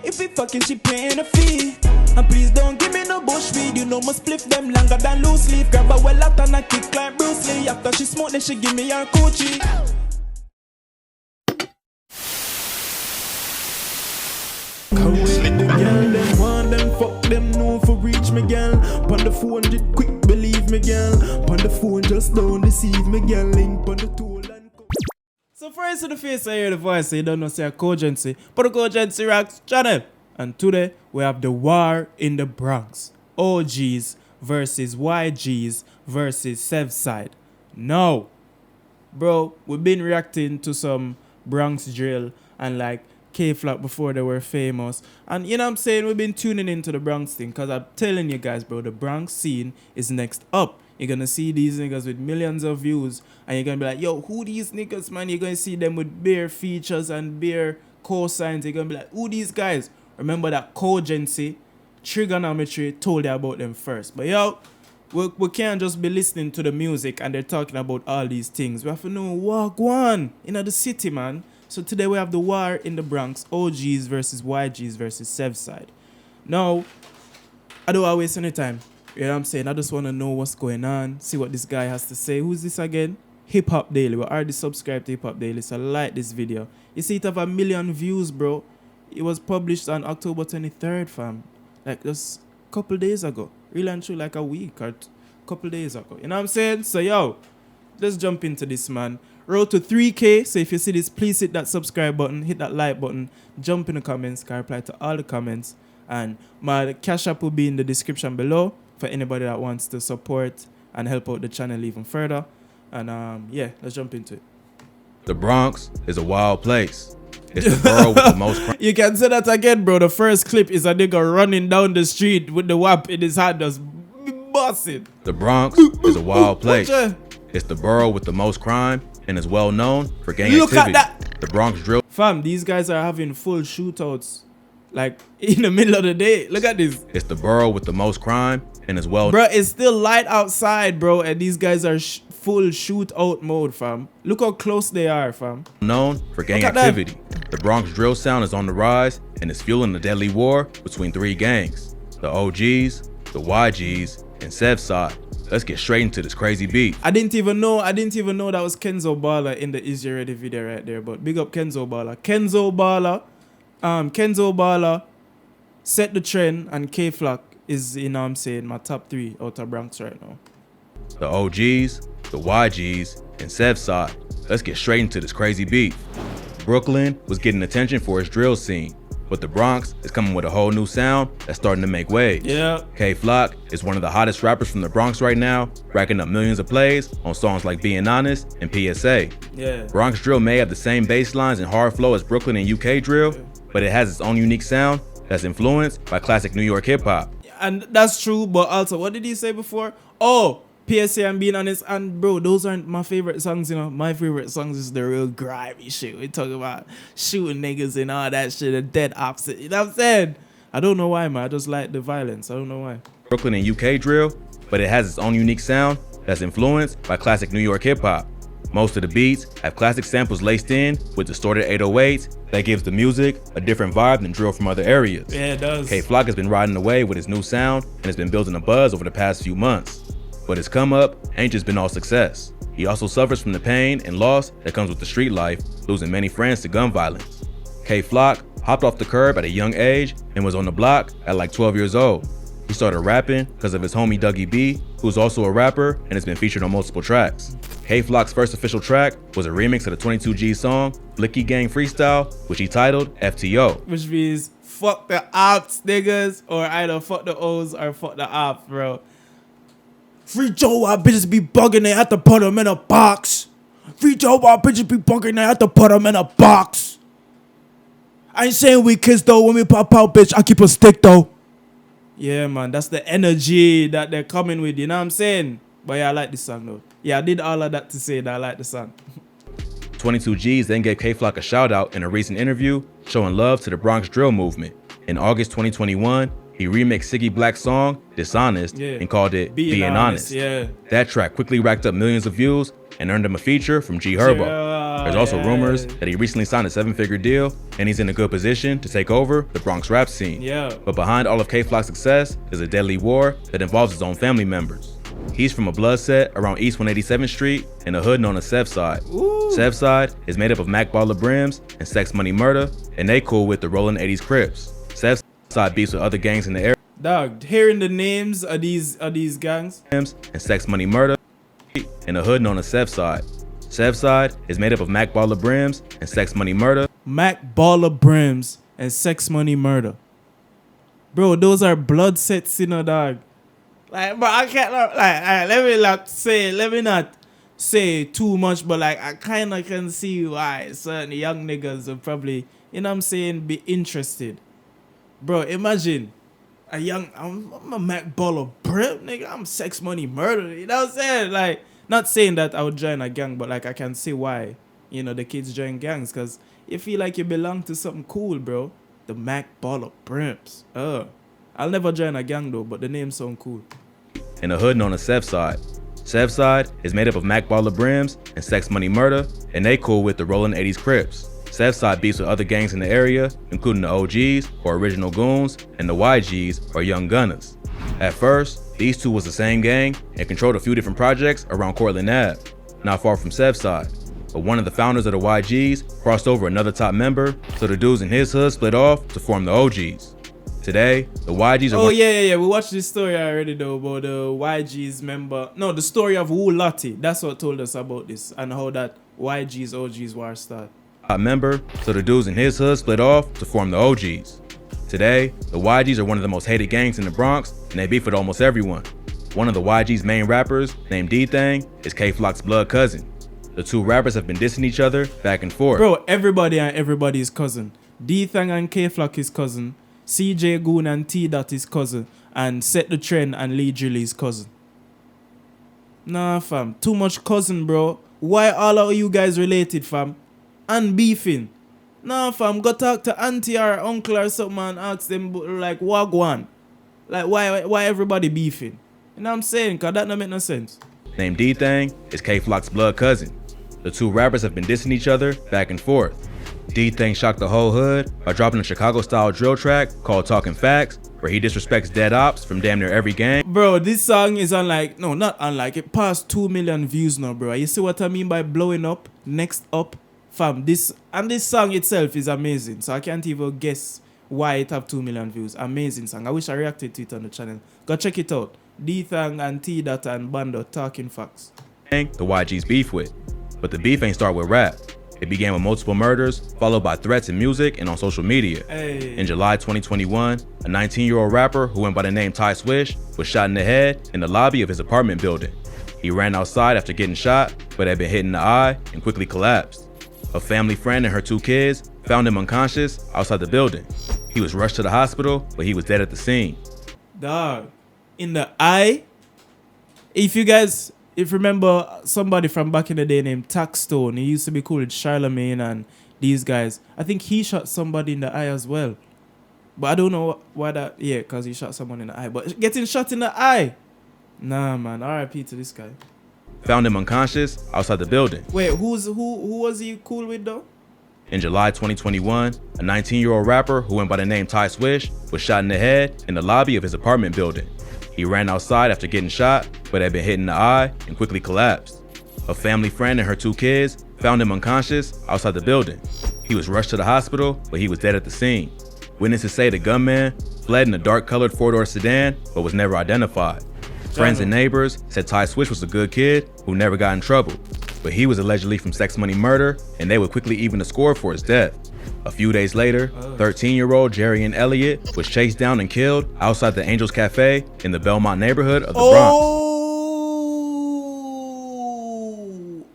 If we fucking, she paying a fee. And please don't give me no bush weed. You know my spliff them longer than loose leaf. Grab a well out and I kick like Bruce Lee. After she smoke, then she give me her coochie. Girl, them want them, fuck them, no for reach me, girl. Pon the 400, quick believe me, girl. Pon the phone, just don't deceive me, girl. Link pon the tool and so first to the face, I hear the voice, so you don't know say a kogency, but the kogency rocks channel. And today we have the war in the Bronx. OGs versus YGs versus SevSide. Now, bro, we've been reacting to some Bronx drill and like K-Flock before they were famous. And you know what I'm saying? We've been tuning into the Bronx thing because I'm telling you guys, bro, the Bronx scene is next up. You're going to see these niggas with millions of views and you're going to be like, yo, who these niggas, man? You're going to see them with bare features and bare cosigns. You're going to be like, who these guys? Remember that kogency, trigonometry told you about them first. But yo, we can't just be listening to the music and they're talking about all these things. We have to know what one in the city, man. So today we have the war in the Bronx, OGs versus YGs versus SevSide. Now, I don't want to waste any time. You know what I'm saying? I just want to know what's going on, see what this guy has to say. Who's this again? Hip Hop Daily. We already subscribed to Hip Hop Daily, so like this video. You see it have 1 million views, bro. It was published on October 23rd, fam. Like just a couple days ago. Really and true, like a week or a couple days ago. You know what I'm saying? So yo, let's jump into this, man. Road to 3K, so if you see this, please hit that subscribe button, hit that like button, jump in the comments, can reply to all the comments, and my cash app will be in the description below for anybody that wants to support and help out the channel even further. And yeah, let's jump into it. The Bronx is a wild place. It's the borough with the most crime. You can say that again, bro. The first clip is a nigga running down the street with the whap in his hand, just busting. The Bronx is a wild place. It's the borough with the most crime and is well known for gang Look activity. at that. The Bronx drill. Fam, these guys are having full shootouts, like in the middle of the day. Look at this. It's the borough with the most crime and is well. Bro, it's still light outside, bro, and these guys are full shootout mode, fam. Look how close they are, fam. Known for gang activity. The Bronx drill sound is on the rise and is fueling the deadly war between 3 gangs: the OGs, the YGs, and SevSide. Let's get straight into this crazy beat. I didn't even know that was Kenzo Balla in the Is You Ready video right there, but big up Kenzo Balla. Kenzo Balla set the trend, and K-Flock is, you know what I'm saying, my top 3 out of Bronx right now. The OGs, the YGs, and SevSide. Let's get straight into this crazy beat. Brooklyn was getting attention for its drill scene, but the Bronx is coming with a whole new sound that's starting to make waves. Yeah. K-Flock is one of the hottest rappers from the Bronx right now, racking up millions of plays on songs like Being Honest and PSA. Yeah. Bronx drill may have the same bass lines and hard flow as Brooklyn and UK drill, but it has its own unique sound that's influenced by classic New York hip hop. And that's true, but also, what did he say before? Oh, PSA and Being Honest. And bro, those aren't my favorite songs, you know. My favorite songs is the real grimy shit. We talk about shooting niggas and all that shit, and dead opposite. You know what I'm saying? I don't know why, man. I just like the violence. I don't know why. Brooklyn and UK drill, but it has its own unique sound that's influenced by classic New York hip hop. Most of the beats have classic samples laced in with distorted 808s that gives the music a different vibe than drill from other areas. Yeah, it does. K-Flock has been riding away with his new sound and has been building a buzz over the past few months. But his come up ain't just been all success. He also suffers from the pain and loss that comes with the street life, losing many friends to gun violence. K-Flock hopped off the curb at a young age and was on the block at like 12 years old. He started rapping because of his homie Dougie B, who's also a rapper and has been featured on multiple tracks. K-Flock's first official track was a remix of the 22G song, Blicky Gang Freestyle, which he titled FTO. Which means fuck the ops, niggas, or either fuck the O's or fuck the ops, bro. Free Joe, why bitches be bugging, they have to put them in a box. Free Joe, why bitches be bugging, they have to put them in a box. I ain't saying we kiss though, when we pop out, bitch, I keep a stick though. Yeah, man, that's the energy that they're coming with, you know what I'm saying? But yeah, I like this song though. Yeah, I did all of that to say that I like the song. 22Gs then gave K-Flock a shout out in a recent interview showing love to the Bronx drill movement. In August 2021, he remixed Siggy Black's song, Dishonest, and called it Being Honest. Yeah. That track quickly racked up millions of views and earned him a feature from G Herbo. There's also rumors that he recently signed a 7-figure deal and he's in a good position to take over the Bronx rap scene. Yeah. But behind all of K-Flock's success is a deadly war that involves his own family members. He's from a blood set around East 187th Street in a hood known as SevSide. SevSide is made up of Mac Baller Brims and Sex Money Murder, and they cool with the Rollin' 80s Crips. SevSide beefs with other gangs in the area. Dog, hearing the names of these gangs. And Sex Money Murder in a hood known as SevSide. SevSide is made up of Mac Baller Brims and Sex Money Murder. Mac Baller Brims and Sex Money Murder. Bro, those are blood sets, you know, dog. Like, bro, I can't, like, let me not say too much, but like, I kind of can see why certain young niggas will probably, you know what I'm saying, be interested. Bro, imagine I'm a Mac Baller Brim, nigga, I'm Sex Money Murder, you know what I'm saying? Like, not saying that I would join a gang, but like, I can see why, you know, the kids join gangs, because you feel like you belong to something cool, bro. The Mac Baller Brims. I'll never join a gang though, but the name sound cool. In a hood known as SevSide. SevSide is made up of Mac Baller Brims and Sex Money Murder, and they cool with the Rollin' 80s Crips. SevSide beefs with other gangs in the area, including the OGs, or Original Goons, and the YGs, or Young Gunners. At first, these two was the same gang and controlled a few different projects around Cortland Ave, not far from SevSide. But one of the founders of the YGs crossed over another top member, so the dudes in his hood split off to form the OGs. Today, the YGs are... Oh, yeah. We watched this story already, though, about the YGs member. No, the story of Wu Lottie. That's what told us about this and how that YGs, OGs war start. Top member, so the dudes in his hood split off to form the OGs. Today, the YGs are one of the most hated gangs in the Bronx, and they beef with almost everyone. One of the YG's main rappers, named D-Thang, is K-Flock's blood cousin. The two rappers have been dissing each other back and forth. Bro, everybody and everybody's cousin. D-Thang and K-Flock is cousin. CJ Goon and T-Dot is cousin. And Set the Trend and Lee Drilly's cousin. Nah, fam. Too much cousin, bro. Why all of you guys related, fam? And beefing. Nah, fam. Go talk to auntie or uncle or something and ask them, like, wagwan. Like, why everybody beefing? You know what I'm saying? Because that don't make no sense. Named D-Thang is K-Flock's blood cousin. The two rappers have been dissing each other back and forth. D-Thang shocked the whole hood by dropping a Chicago-style drill track called Talking Facts, where he disrespects dead ops from damn near every gang. Bro, this song is unlike, no, not unlike, it passed 2 million views now, bro. You see what I mean by blowing up, next up? Fam, this song itself is amazing, so I can't even guess why it have 2 million views. Amazing song. I wish I reacted to it on the channel. Go check it out. D-Thang and T-Dot and Bando Talking Facts. The YG's beef with. But the beef ain't start with rap. It began with multiple murders, followed by threats in music and on social media. Hey. In July 2021, a 19-year-old rapper who went by the name Ty Swish was shot in the head in the lobby of his apartment building. He ran outside after getting shot, but had been hit in the eye and quickly collapsed. A family friend and her 2 kids found him unconscious outside the building. He was rushed to the hospital, but he was dead at the scene. Dog, in the eye? If you remember somebody from back in the day named Taxstone, he used to be cool with Charlemagne and these guys. I think he shot somebody in the eye as well. But I don't know why that, yeah, because he shot someone in the eye. But getting shot in the eye? Nah, man, RIP to this guy. Found him unconscious outside the building. Wait, who was he cool with though? In July 2021, a 19-year-old rapper who went by the name Ty Swish was shot in the head in the lobby of his apartment building. He ran outside after getting shot, but had been hit in the eye and quickly collapsed. A family friend and her 2 kids found him unconscious outside the building. He was rushed to the hospital, but he was dead at the scene. Witnesses say the gunman fled in a dark-colored 4-door sedan, but was never identified. Friends and neighbors said Ty Swish was a good kid who never got in trouble, but he was allegedly from Sex Money Murder, and they would quickly even the score for his death. A few days later, 13-year-old Jarian Elliott was chased down and killed outside the Angels Cafe in the Belmont neighborhood of the Bronx.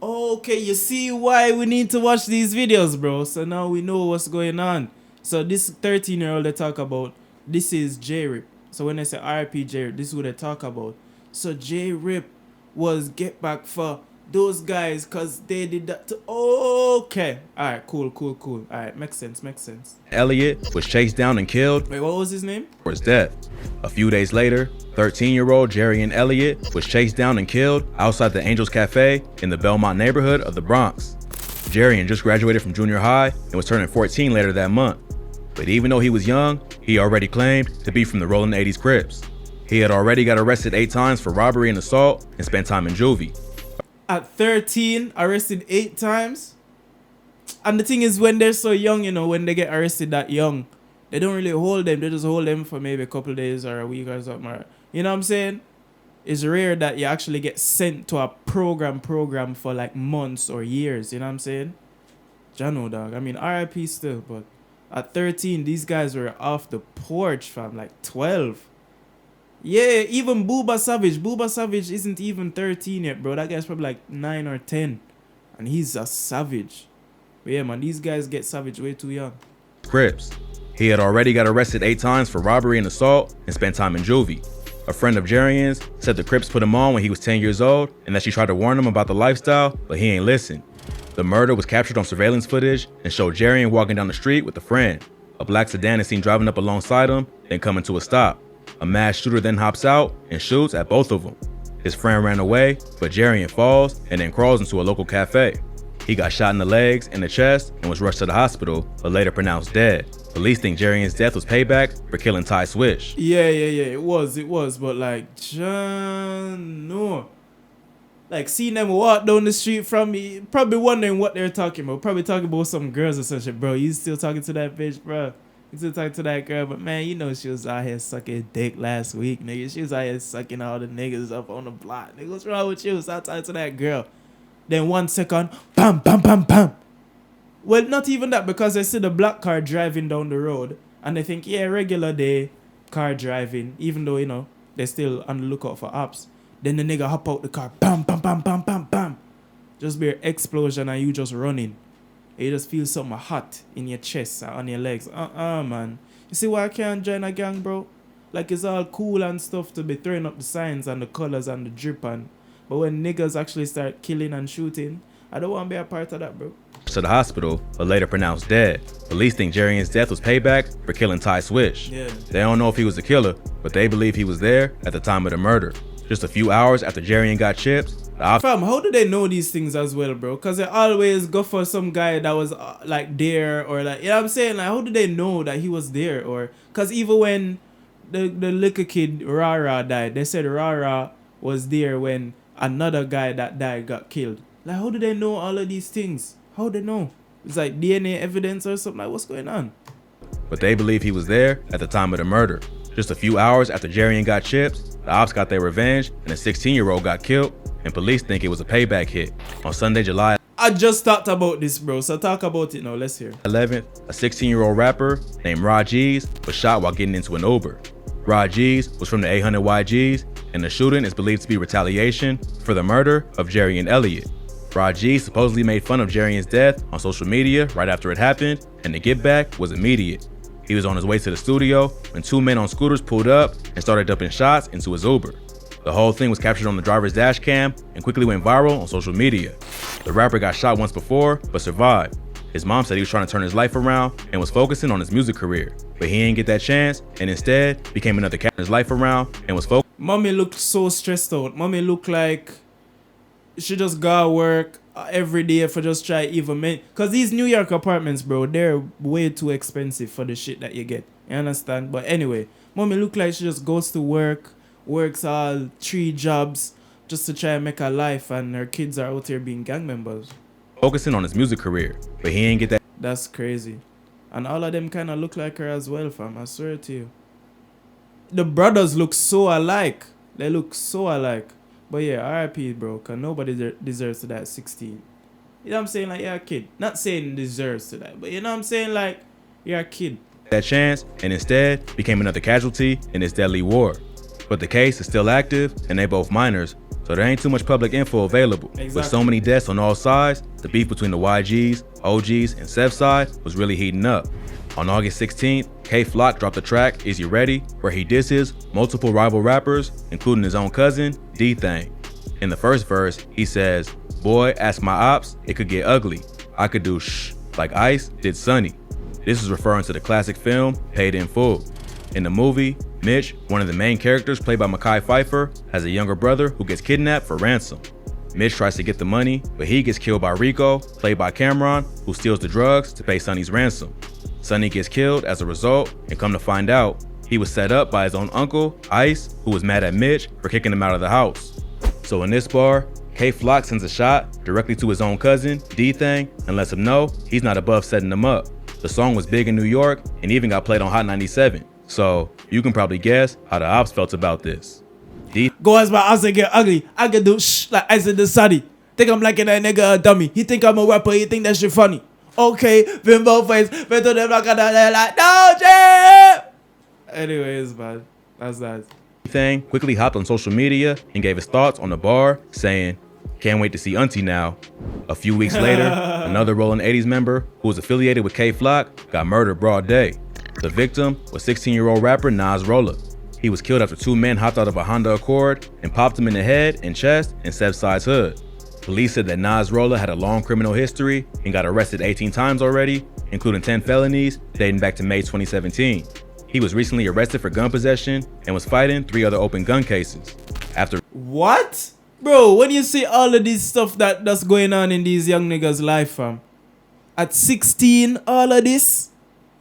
Oh, okay, you see why we need to watch these videos, bro. So now we know what's going on. So this 13-year-old they talk about, this is J-Rip. So when they say RIP J-Rip, this is what they talk about. So J-Rip was get back for those guys because they did that to... Okay. Alright, cool. Alright, makes sense. Elliott was chased down and killed. Wait, what was his name? For his death. A few days later, 13-year-old Jarian Elliott was chased down and killed outside the Angels Cafe in the Belmont neighborhood of the Bronx. Jarian just graduated from junior high and was turning 14 later that month. But even though he was young, he already claimed to be from the rolling 80s Crips. He had already got arrested 8 times for robbery and assault and spent time in juvie. At 13, arrested 8 times. And the thing is, when they're so young, you know, when they get arrested that young, they don't really hold them. They just hold them for maybe a couple of days or a week or something. You know what I'm saying? It's rare that you actually get sent to a program for like months or years. You know what I'm saying? Jano, dog. I mean, RIP still, but at 13, these guys were off the porch, fam. Like 12. Yeah, even Booba Savage. Booba Savage isn't even 13 yet, bro. That guy's probably like 9 or 10. And he's a savage. But yeah, man, these guys get savage way too young. Crips. He had already got arrested 8 times for robbery and assault and spent time in juvie. A friend of Jarian's said the Crips put him on when he was 10 years old and that she tried to warn him about the lifestyle, but he ain't listen. The murder was captured on surveillance footage and showed Jarian walking down the street with a friend. A black sedan is seen driving up alongside him, then coming to a stop. A masked shooter then hops out and shoots at both of them. His friend ran away, but Jarian falls and then crawls into a local cafe. He got shot in the legs and the chest and was rushed to the hospital, but later pronounced dead. Police think Jarian's death was payback for killing Ty Swish. Yeah, it was, but like, John, no. Like, seeing them walk down the street from me, probably wondering what they're talking about. Probably talking about some girls or some shit, bro. You still talking to that bitch, bro? You still talking to that girl? But man, you know she was out here sucking dick last week, nigga. She was out here sucking all the niggas up on the block. Nigga, what's wrong with you? Stop talking to that girl. Then 1 second, bam, bam, bam, bam. Well, not even that, because they see the black car driving down the road and they think, yeah, regular day car driving, even though, you know, they're still on the lookout for ops. Then the nigga hop out the car, bam, bam, bam, bam, bam, bam. Just be an explosion and you just running. You just feel something hot in your chest or on your legs. Man. You see why I can't join a gang, bro? Like, it's all cool and stuff to be throwing up the signs and the colors and the drip and... But when niggas actually start killing and shooting, I don't want to be a part of that, bro. To the hospital, but later pronounced dead. Police think Jarian's death was payback for killing Ty Swish. Yeah. They don't know if he was the killer, but they believe he was there at the time of the murder. Just a few hours after Jarian got chips, fam, how do they know these things as well, bro? Because they always go for some guy that was like there, or like, you know what I'm saying? Like, how do they know that he was there? Or because even when the little kid Rara died, they said Rara was there when another guy that died got killed. Like, how do they know all of these things? How do they know? It's like DNA evidence or something. Like, what's going on? But they believe he was there at the time of the murder. Just a few hours after Jarian got chips, the ops got their revenge and a 16-year-old got killed, and police think it was a payback hit. On Sunday, July I just talked about this, bro, so talk about it now. Let's hear. 11th, a 16-year-old rapper named Rajeez was shot while getting into an Uber. Rajeez was from the 800 YGs, and the shooting is believed to be retaliation for the murder of Jarian Elliott. Rajeez supposedly made fun of Jarian's death on social media right after it happened, and the get back was immediate. He was on his way to the studio when 2 men on scooters pulled up and started dumping shots into his Uber. The whole thing was captured on the driver's dash cam and quickly went viral on social media. The rapper got shot once before, but survived. His mom said he was trying to turn his life around and was focusing on his music career, but he didn't get that chance and instead became another cat in his life around and was focused. Mommy looked so stressed out. Mommy looked like she just got work every day for just try even make. Because these New York apartments, bro, they're way too expensive for the shit that you get. You understand? But anyway, mommy look like she just goes to work, works all 3 jobs just to try and make a life, and her kids are out here being gang members. Focusing on his music career, but he ain't get that. That's crazy. And all of them kind of look like her as well, fam. I swear to you. The brothers look so alike. They look so alike. But yeah, RIP, bro, because nobody deserves to that 16. You know what I'm saying? Like, you're a kid. Not saying deserves to that, but you know what I'm saying? Like, you're a kid. That chance, and instead became another casualty in this deadly war. But the case is still active, and they both minors, so there ain't too much public info available. Exactly. With so many deaths on all sides, the beef between the YGs, OGs, and SevSide was really heating up. On August 16th, K-Flock dropped the track Is You Ready?, where he disses multiple rival rappers, including his own cousin, D-Thang. In the first verse, he says, "Boy, ask my ops, it could get ugly. I could do shh, like Ice did Sonny." This is referring to the classic film, Paid in Full. In the movie, Mitch, one of the main characters played by Mekhi Phifer, has a younger brother who gets kidnapped for ransom. Mitch tries to get the money, but he gets killed by Rico, played by Cameron, who steals the drugs to pay Sonny's ransom. Sonny gets killed as a result, and come to find out, he was set up by his own uncle, Ice, who was mad at Mitch for kicking him out of the house. So in this bar, K-Flock sends a shot directly to his own cousin, D-Thang, and lets him know he's not above setting him up. The song was big in New York and even got played on Hot 97. So you can probably guess how the ops felt about this. Go as my ass get ugly. I can do shh like I said the Sunny. Think I'm like a nigga a dummy. He think I'm a rapper, he think that shit funny. Okay, Bimbo face, but to them like no jam. Anyways, man, that's that. Thing quickly hopped on social media and gave his thoughts on the bar, saying, "Can't wait to see Auntie now." A few weeks later, another Rollin' 80s member who was affiliated with K-Flock got murdered broad day. The victim was 16-year-old rapper Nas Rolla. He was killed after two men hopped out of a Honda Accord and popped him in the head and chest in SevSide's hood. Police said that Nas Rolla had a long criminal history and got arrested 18 times already, including 10 felonies dating back to May 2017. He was recently arrested for gun possession and was fighting 3 other open gun cases. After What? Bro, when you see all of this stuff that's going on in these young niggas' life, fam, at 16, all of this,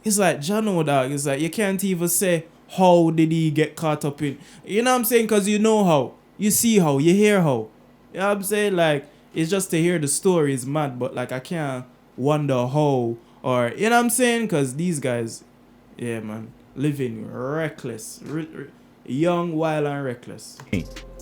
it's like, Jano, dog, it's like, you can't even say, how did he get caught up in, you know what I'm saying? Because you know how, you see how, you hear how. You know what I'm saying? Like, it's just to hear the story is mad, but like, I can't wonder how, or, you know what I'm saying? Because these guys, yeah, man, living reckless, young, wild, and reckless.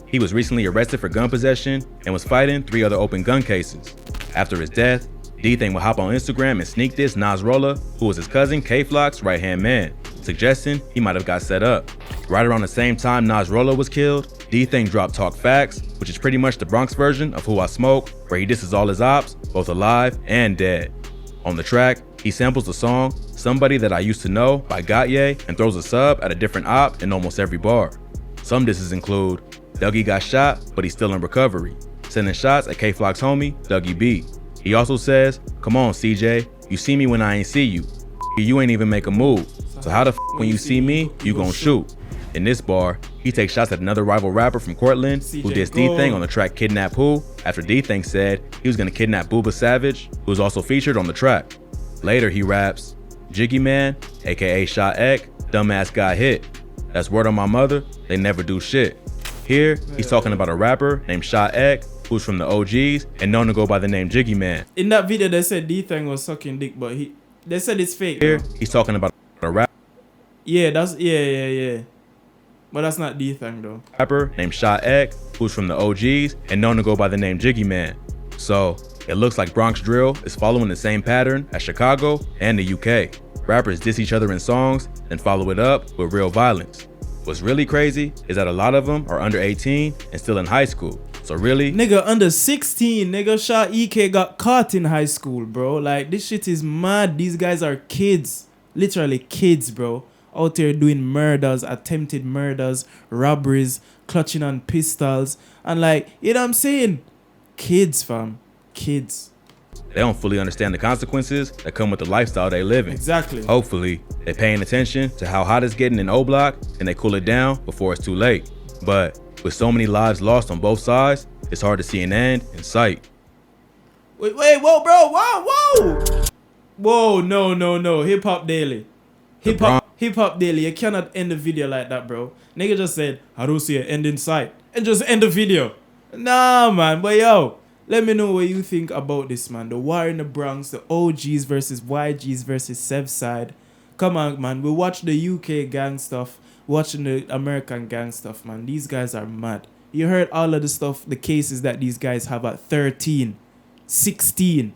He was recently arrested for gun possession and was fighting 3 other open gun cases. After his death, D-Thang would hop on Instagram and sneak diss Nas Rolla, who was his cousin K-Flock's right-hand man, suggesting he might have got set up. Right around the same time Nas Rolla was killed, D-Thang dropped Talk Facts, which is pretty much the Bronx version of Who I Smoke, where he disses all his ops, both alive and dead. On the track, he samples the song Somebody That I Used to Know by Gautier and throws a sub at a different op in almost every bar. Some disses include Dougie got shot, but he's still in recovery, sending shots at K-Flock's homie, Dougie B. He also says, "Come on, CJ, you see me when I ain't see you. You ain't even make a move. So how the f when you see me, you gon' shoot." In this bar, he takes shots at another rival rapper from Cortland who dissed D-Thang on the track Kidnap Who after D-Thang said he was gonna kidnap Booba Savage, who was also featured on the track. Later he raps, "Jiggy Man, aka Shot Ek, dumbass got hit. That's word on my mother, they never do shit." Here, he's talking about a rapper named Shot Ek, who's from the OGs and known to go by the name Jiggy Man. In that video, they said D-Thang was sucking dick, but they said it's fake. Here, he's talking about a rapper. Yeah, yeah. But that's not D-Thang though. Rapper named Shot Ek, who's from the OGs and known to go by the name Jiggy Man. So, it looks like Bronx drill is following the same pattern as Chicago and the UK. Rappers diss each other in songs and follow it up with real violence. What's really crazy is that a lot of them are under 18 and still in high school. So really, nigga under 16, nigga, Shah EK got caught in high school, bro. Like, this shit is mad. These guys are kids, literally kids, bro, out there doing murders, attempted murders, robberies, clutching on pistols, and like, you know what I'm saying? Kids, fam, kids. They don't fully understand the consequences that come with the lifestyle they live in. Exactly. Hopefully, they're paying attention to how hot it's getting in O-Block and they cool it down before it's too late. But with so many lives lost on both sides, it's hard to see an end in sight. Wait, whoa, bro, whoa, no, Hip Hop Daily. Hip Hop Daily, you cannot end the video like that, bro. Nigga just said, I don't see an end in sight, and just end the video. Nah, man, but yo, let me know what you think about this, man. The war in the Bronx, the OGs versus YGs versus SevSide. Come on, man. We watch the UK gang stuff, watching the American gang stuff, man. These guys are mad. You heard all of the stuff, the cases that these guys have at 13, 16.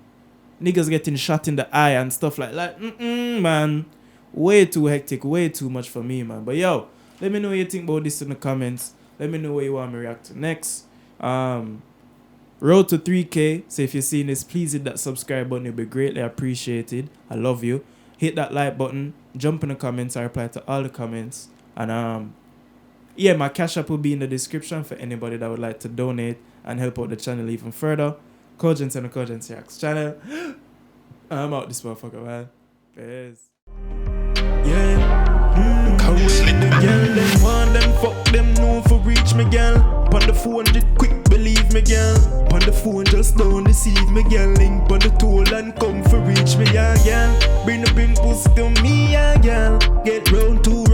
Niggas getting shot in the eye and stuff like that. Man. Way too hectic, way too much for me, man. But yo, let me know what you think about this in the comments. Let me know what you want me to react to next. Road to 3K. So if you're seeing this, please hit that subscribe button. It'll be greatly appreciated. I love you. Hit that like button. Jump in the comments. I reply to all the comments. And yeah, my cash app will be in the description for anybody that would like to donate and help out the channel even further. Kogency and the Kogency Reacts channel. I'm out this motherfucker, man. Peace. Yeah. Them want them, fuck them, no for reach me, girl. Pon the phone, just quick, believe me, girl. Pon the phone, just don't deceive me, girl. Link pon the toll and come for reach me, yeah, girl. Bring the pussy to me, yeah, girl. Get round to